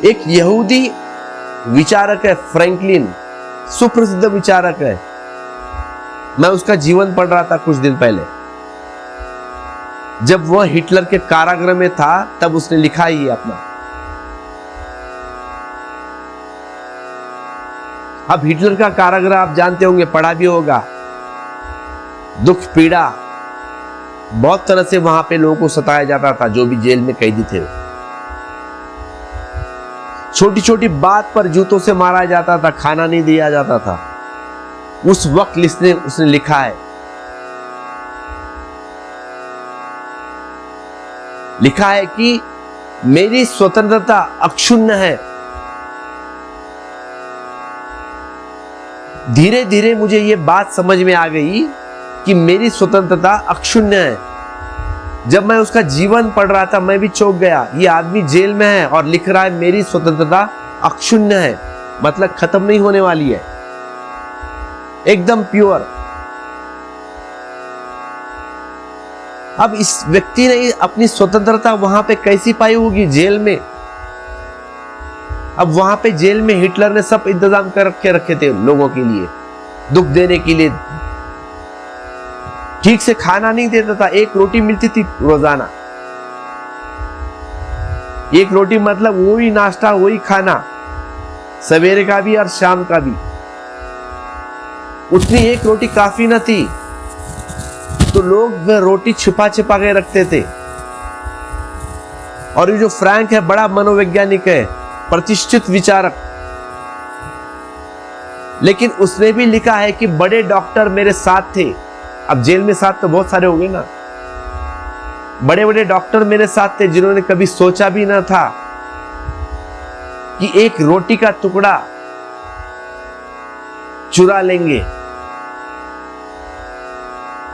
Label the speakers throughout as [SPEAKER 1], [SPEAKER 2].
[SPEAKER 1] एक यहूदी विचारक है फ्रैंकलिन, सुप्रसिद्ध विचारक है। मैं उसका जीवन पढ़ रहा था कुछ दिन पहले। जब वह हिटलर के कारागृह में था तब उसने लिखा ही अपना। अब हिटलर का कारागृह आप जानते होंगे, पढ़ा भी होगा। दुख पीड़ा बहुत तरह से वहां पे लोगों को सताया जाता था, जो भी जेल में कैदी थे। छोटी छोटी बात पर जूतों से मारा जाता था, खाना नहीं दिया जाता था। उस वक्त उसने लिखा है कि मेरी स्वतंत्रता अक्षुण्ण है। धीरे धीरे मुझे यह बात समझ में आ गई कि मेरी स्वतंत्रता अक्षुण्ण है। जब मैं उसका जीवन पढ़ रहा था मैं भी चौंक गया। ये आदमी जेल में है और लिख रहा है मेरी स्वतंत्रता अक्षुण्ण है, मतलब खत्म नहीं होने वाली है, एकदम प्योर। अब इस व्यक्ति ने अपनी स्वतंत्रता वहां पे कैसी पाई होगी? जेल में। अब वहां पे जेल में हिटलर ने सब इंतजाम कर रखे थे लोगों के लिए, दुख देने के लिए। ठीक से खाना नहीं देता था, एक रोटी मिलती थी रोजाना। एक रोटी मतलब वही नाश्ता, वही खाना, सवेरे का भी और शाम का भी। उतनी एक रोटी काफी न थी, तो लोग वह रोटी छिपा छिपा के रखते थे। और ये जो फ्रैंक है बड़ा मनोवैज्ञानिक है, प्रतिष्ठित विचारक, लेकिन उसने भी लिखा है कि बड़े डॉक्टर मेरे साथ थे। अब जेल में साथ तो बहुत सारे होंगे ना। बड़े बड़े डॉक्टर मेरे साथ थे जिन्होंने कभी सोचा भी ना था कि एक रोटी का टुकड़ा चुरा लेंगे।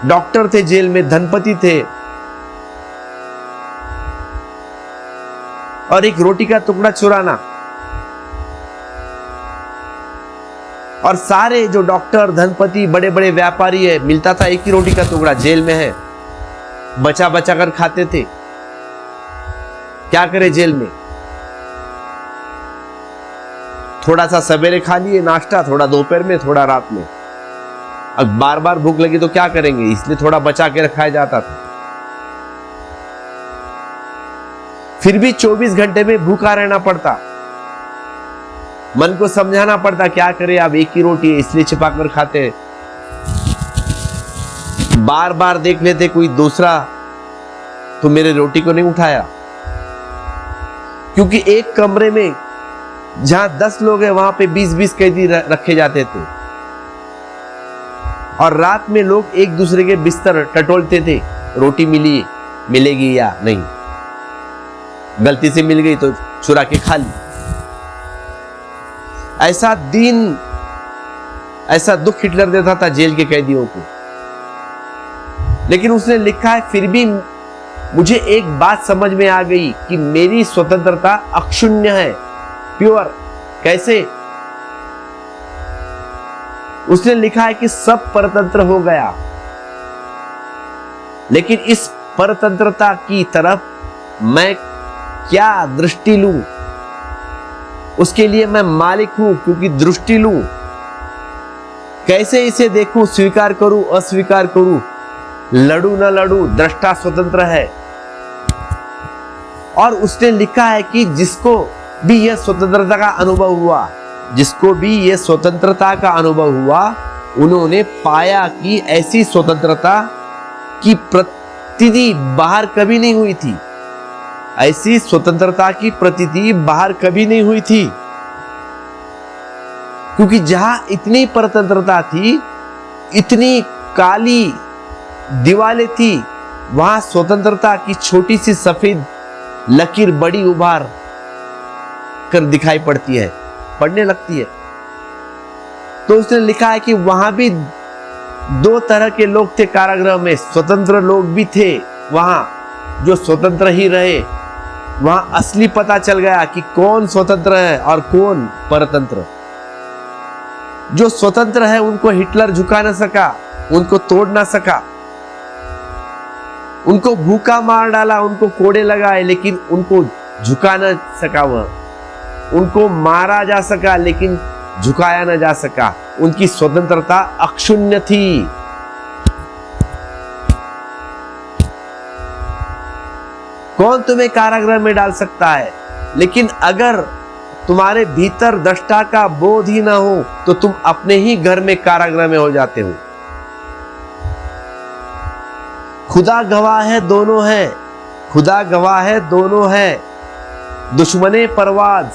[SPEAKER 1] डॉक्टर थे जेल में, धनपति थे, और एक रोटी का टुकड़ा चुराना। और सारे जो डॉक्टर, धनपति, बड़े बड़े व्यापारी है, मिलता था एक ही रोटी का टुकड़ा। जेल में है, बचा बचा कर खाते थे। क्या करे जेल में? थोड़ा सा सवेरे खा लिए नाश्ता, थोड़ा दोपहर में, थोड़ा रात में। अब बार बार भूख लगी तो क्या करेंगे, इसलिए थोड़ा बचा के रखा जाता था। फिर भी 24 घंटे में भूखा रहना पड़ता। मन को समझाना पड़ता, क्या करे, अब एक ही रोटी है इसलिए छिपा कर खाते हैं। बार बार देख लेते कोई दूसरा तो मेरे रोटी को नहीं उठाया, क्योंकि एक कमरे में जहां 10 लोग हैं वहां पे 20-20 कैदी रखे जाते थे। और रात में लोग एक दूसरे के बिस्तर टटोलते थे, रोटी मिलेगी या नहीं। गलती से मिल गई तो चुरा के खा ली। ऐसा दुख हिटलर देता था जेल के कैदियों को। लेकिन उसने लिखा है, फिर भी मुझे एक बात समझ में आ गई कि मेरी स्वतंत्रता अक्षुण्ण है, प्योर। कैसे? उसने लिखा है कि सब परतंत्र हो गया, लेकिन इस परतंत्रता की तरफ मैं क्या दृष्टि लूं, उसके लिए मैं मालिक हूं, क्योंकि दृष्टि लूं। कैसे इसे देखूं, स्वीकार करूं, अस्वीकार करूं, लड़ू न लड़ू, दृष्टा स्वतंत्र है। और उसने लिखा है कि जिसको भी यह स्वतंत्रता का अनुभव हुआ, उन्होंने पाया कि ऐसी स्वतंत्रता की प्रतीति बाहर कभी नहीं हुई थी। ऐसी स्वतंत्रता की प्रतीति बाहर कभी नहीं हुई थी, क्योंकि जहां इतनी परतंत्रता थी, इतनी काली दीवारें थी, वहां स्वतंत्रता की छोटी सी सफेद लकीर बड़ी उभार कर दिखाई पड़ने लगती है। तो उसने लिखा है कि वहां भी 2 तरह के लोग थे कारागृह में। स्वतंत्र लोग भी थे वहां, जो स्वतंत्र ही रहे। वहां असली पता चल गया कि कौन स्वतंत्र है और कौन परतंत्र। जो स्वतंत्र है उनको हिटलर झुका न सका, उनको तोड़ ना सका, उनको भूखा मार डाला, उनको कोड़े लगाए, लेकिन उनको झुका न सका वह। उनको मारा जा सका लेकिन झुकाया न जा सका। उनकी स्वतंत्रता अक्षुण्ण थी। कौन तुम्हें कारागृह में डाल सकता है? लेकिन अगर तुम्हारे भीतर दृष्टा का बोध ही ना हो तो तुम अपने ही घर में कारागृह में हो जाते हो। खुदा गवाह है दोनों है, खुदा गवाह है दोनों है, दुश्मने परवाज,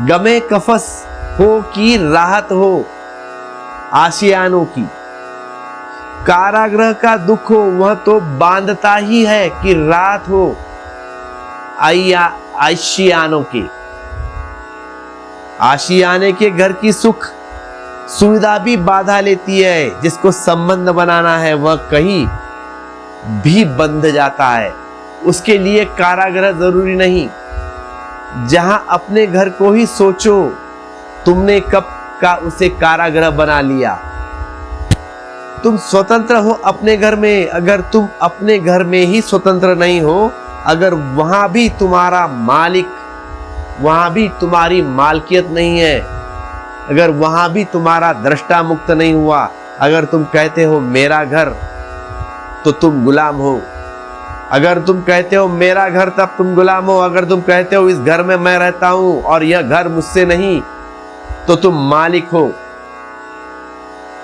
[SPEAKER 1] गमे कफस हो कि राहत हो आशियानों की। कारागृह का दुख हो वह तो बांधता ही है कि राहत हो आशियानों की। आशियाने के घर की सुख सुविधा भी बाधा लेती है। जिसको संबंध बनाना है वह कहीं भी बंध जाता है। उसके लिए कारागृह जरूरी नहीं। जहां अपने घर को ही सोचो, तुमने कब का उसे कारागृह बना लिया। तुम स्वतंत्र हो अपने घर में। अगर तुम अपने घर में ही स्वतंत्र नहीं हो, अगर वहां भी तुम्हारा मालिक, वहां भी तुम्हारी मालकियत नहीं है, अगर वहां भी तुम्हारा दृष्टा मुक्त नहीं हुआ, अगर तुम कहते हो मेरा घर, तो तुम गुलाम हो। अगर तुम कहते हो मेरा घर, तब तुम गुलाम हो। अगर तुम कहते हो इस घर में मैं रहता हूं और यह घर मुझसे नहीं, तो तुम मालिक हो।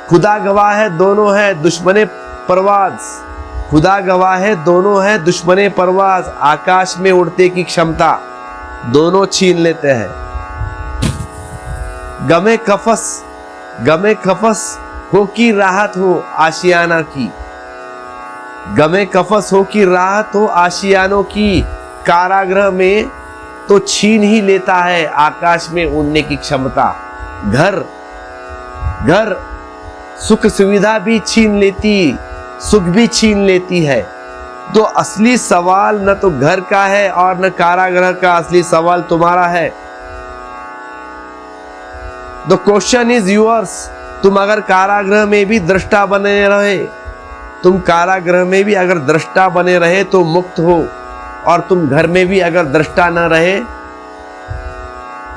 [SPEAKER 1] खुदा गवाह है दोनों है दुश्मने परवाज। खुदा गवाह है दोनों है दुश्मने परवाज। आकाश में उड़ने की क्षमता दोनों छीन लेते हैं। गमे कफस हो कि राहत हो आशियाना की। गमे कफस हो कि राहत हो आशियानों की। कारागृह में तो छीन ही लेता है आकाश में उड़ने की क्षमता। घर सुख सुविधा भी छीन लेती, सुख भी छीन लेती है। तो असली सवाल न तो घर का है और न कारागृह का, असली सवाल तुम्हारा है। The question is yours. तुम अगर कारागृह में भी दृष्टा बने रहे, तुम कारागृह में भी अगर दृष्टा बने रहे तो मुक्त हो, और तुम घर में भी अगर दृष्टा न रहे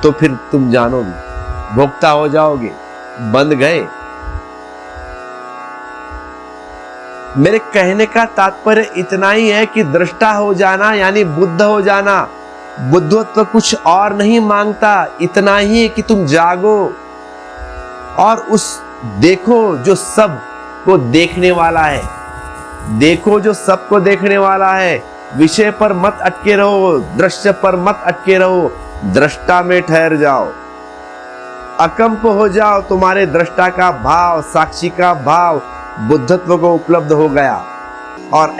[SPEAKER 1] तो फिर तुम जानोगे, भोक्ता हो जाओगे, बंध गए। मेरे कहने का तात्पर्य इतना ही है कि दृष्टा हो जाना यानी बुद्ध हो जाना। बुद्धत्व कुछ और नहीं मांगता, इतना ही है कि तुम जागो और उस देखो जो सब को देखने वाला है। देखो जो सबको देखने वाला है। विषय पर मत अटके रहो, दृश्य पर मत अटके रहो, दृष्टा में ठहर जाओ। अकंप हो जाओ। तुम्हारे दृष्टा का भाव, साक्षी का भाव बुद्धत्व को उपलब्ध हो गया। और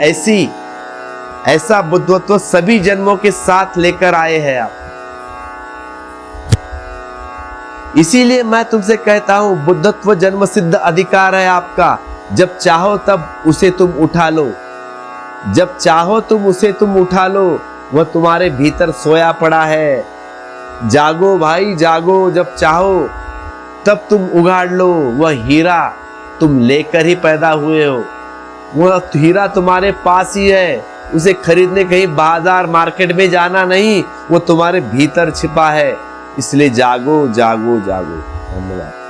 [SPEAKER 1] ऐसा बुद्धत्व सभी जन्मों के साथ लेकर आए हैं आप। इसीलिए मैं तुमसे कहता हूं, बुद्धत्व जन्म सिद्ध अधिकार है आपका। जब चाहो तब उसे तुम उठा लो। जब चाहो तुम उसे तुम उठा लो। वह तुम्हारे भीतर सोया पड़ा है। जागो भाई जागो। जब चाहो तब तुम उगाड़ लो। वह हीरा तुम लेकर ही पैदा हुए हो। वह हीरा तुम्हारे पास ही है। उसे खरीदने कहीं बाजार मार्केट में जाना नहीं, वो तुम्हारे भीतर छिपा है। इसलिए जागो जागो जागो। धन्यवाद।